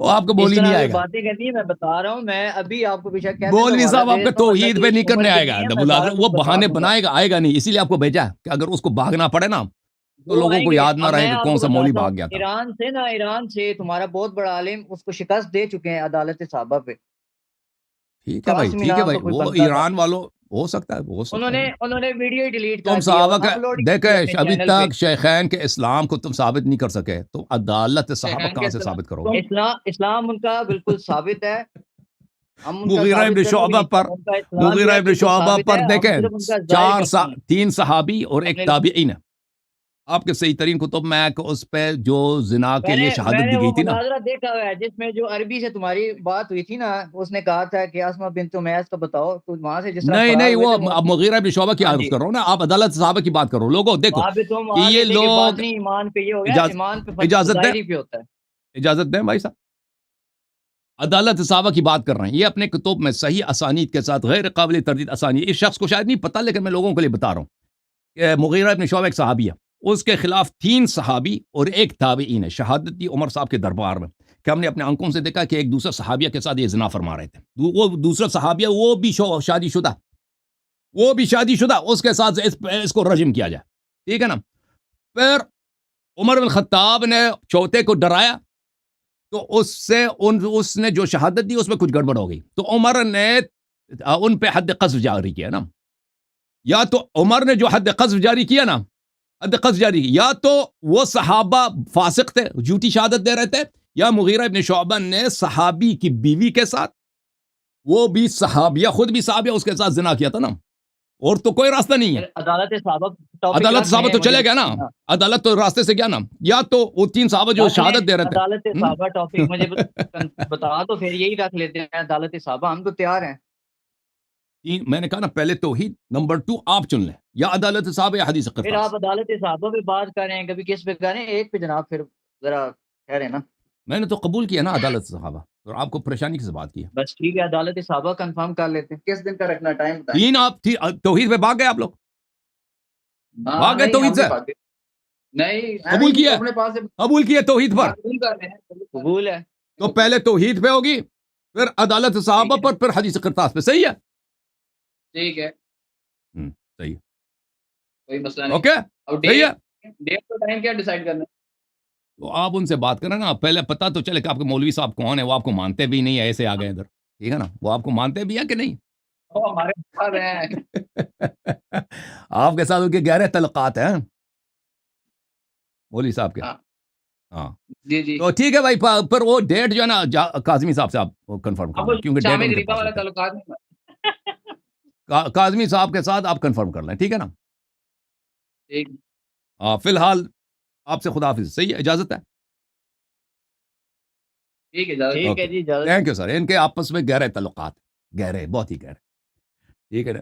وہ آپ کو اس بولی نہیں طرح آئے کی گا، باتیں کرنی ہے، میں بتا رہا ہوں، میں ابھی آپ کو پیچھے کہتے مولوی صاحب آپ کا توحید پہ نہیں کرنے آئے گا، وہ بہانے بنا بنائے گا، آئے گا نہیں، اسی لیے آپ کو بھیجا کہ اگر اس کو بھاگنا پڑے نا تو لوگوں کو یاد نہ رہے کہ کون سا مولوی بھاگ گیا تھا۔ ایران سے تمہارا بہت بڑا عالم اس کو شکست دے چکے ہیں عدالت صحابہ پہ۔ ٹھیک ہے بھائی، قاسمی ٹھیک ہے نام بھائی، کا کوئی وہ بندہ تھا، ایران والوں ہو سکتا ہے، وہ ہو سکتا ہے، انہوں نے ویڈیو ہی ڈیلیٹ تم کر دیا صحابہ اور کا اپلوڈ دیکھے اپنے ابھی چینل پہ۔ تک شیخین کے اسلام کو تم ثابت نہیں کر سکے، تو عدالت صحابہ کہاں سے ثابت کرو گے؟ اسلام ان کا بالکل ثابت ہے، ہم ان کا مغیرہ ابن ثابت کرنے بھی شعبہ نہیں پر، چاہتے، ان کا اسلام جو مغیرہ ہے ابن بالکل شعبہ ثابت پر ہے، ہم دیکھیں صرف ان کا ظاہر کرتے ہیں 3 صحابی اور ایک اپنے۔ تابعین، آپ کے صحیح ترین کتب میں کہ اس پہ جو زنا کے لیے میں شہادت نے دی وہ گئی تھی نا، مناظرہ دیکھا ہوا ہے جس میں جو عربی سے تمہاری بات ہوئی تھی نا، اس نے کہا تھا کہ اسما بنت امیس کا بتاؤ، تو وہاں سے جس طرح نہیں فرار نہیں، ہوئے وہ تھے وہ۔ اب مغیرہ ابن شعبہ کی ہاں عرض جی، کر رہا ہوں نا، آپ عدالت صحابہ کی بات کرو، لوگوں دیکھو وہاں پہ تم کہ آ یہ گئے تھے کہ لوگ باطنی ایمان پہ یہ ہو گیا، ایمان پہ اجازت دیں، ظاہری پہ ہوتا ہے۔ اجازت دیں بھائی صاحب، عدالت صحابہ کی بات کر رہے ہیں، یہ اپنے کتب میں صحیح اسانید کے ساتھ غیر قابل تردید اسانید، اس شخص کو شاید نہیں پتہ لیکن میں لوگوں کے لیے بتا رہا ہوں کہ مغیرہ ابن شعبہ ایک صحابی ہے، اس کے خلاف 3 صحابی اور ایک تابعین ہے، شہادت دی عمر صاحب کے دربار میں کہ ہم نے اپنے آنکھوں سے دیکھا کہ ایک دوسرا صحابیہ کے ساتھ یہ زنا فرما رہے تھے، وہ دوسرا صحابیہ وہ بھی شادی شدہ، وہ بھی شادی شدہ، اس کے ساتھ اس کو رجم کیا جائے، ٹھیک ہے نا۔ پھر عمر بن خطاب نے چوتھے کو ڈرایا، تو اس نے جو شہادت دی اس میں کچھ گڑبڑ ہو گئی، تو عمر نے ان پہ حد قذف جاری کیا نا، یا تو عمر نے جو حد قذف جاری کیا نا، حد قذف جاری کی، یا تو وہ صحابہ فاسق تھے، جھوٹی شہادت دے رہے تھے، یا مغیرہ ابن شعبہ نے صحابی کی بیوی کے ساتھ، وہ بھی صحابیہ، خود بھی صحابیہ، اس کے ساتھ زنا کیا تھا نا، اور تو کوئی راستہ نہیں ہے، عدالت صحابہ ٹاپک عدالت رکھ صحابہ لیں تو مجھے چلے گیا نا، عدالت تو راستے سے گیا نا، یا تو وہ 3 صحابہ جو رکھ لیں شہادت دے رہے تھے، عدالت صحابہ ٹاپک مجھے بتا تو پھر یہی رکھ لیتے ہیں عدالت صحابہ، ہم تو تیار ہیں۔ میں نے کہا نا پہلے توحید، نمبر 2 آپ چن لیں، یا عدالت صحابہ یا حدیث پھر قرطاس۔ آپ عدالت صحابہ پہ بات کریں، کبھی کس پہ کریں، ایک پہ جناب پھر ذرا ٹھہرے نا۔ میں نے تو قبول کیا نا عدالت صحابہ، اور آپ کو پریشانی سے بات کی ہے، بس ٹھیک ہے، عدالت صحابہ کنفرم کر لیتے ہیں، کس دن کا رکھنا ٹائم بتائیں۔ 3 آپ توحید پہ بھاگ گئے، آپ لوگ بھاگ گئے نہیں توحید ہم سے، نہیں بھاگے، نہیں قبول کیا، اپنے پاس سے قبول کیا توحید پر، قبول کر رہے ہیں، قبول ہے، تو پہلے توحید پہ ہوگی، پھر عدالت صحابہ پر، پھر حدیث قرطاس پہ، صحیح ہے؟ ٹھیک ہے، صحیح ہے، کوئی مسئلہ نہیں۔ اوکے، اب صحیح ہے، ڈیٹ کا ٹائم کیا ڈیسائیڈ کرنا ہے؟ تو آپ ان سے بات کریں نا، پہلے پتہ تو چلے کہ آپ کے مولوی صاحب کون ہے، وہ آپ کو مانتے بھی نہیں، ایسے آ گئے ادھر، ٹھیک ہے نا، وہ آپ کو مانتے بھی ہیں کہ نہیں؟ وہ ہمارے ساتھ ہیں۔ آپ کے ساتھ ان کے گہرے تعلقات ہیں مولوی صاحب کے، ہاں جی جی، تو ٹھیک ہے بھائی، پھر وہ ڈیٹ جو ہے نا کاظمی صاحب سے آپ کنفرم کر اب لیں، کیونکہ ڈیٹ شامی ان کے غریبہ پاس والا ہوتا تعلقات نہیں۔ ہے، کاظمی صاحب کے ساتھ آپ کنفرم کر لیں، ٹھیک ہے نا۔ ٹھیک، فی الحال آپ سے خدا حافظ، صحیح ہے، اجازت ہے، ٹھیک ہے جی، اجازت۔ تھینک یو سر، ان کے آپس میں گہرے تعلقات، گہرے، بہت ہی گہرے، ٹھیک ہے نا۔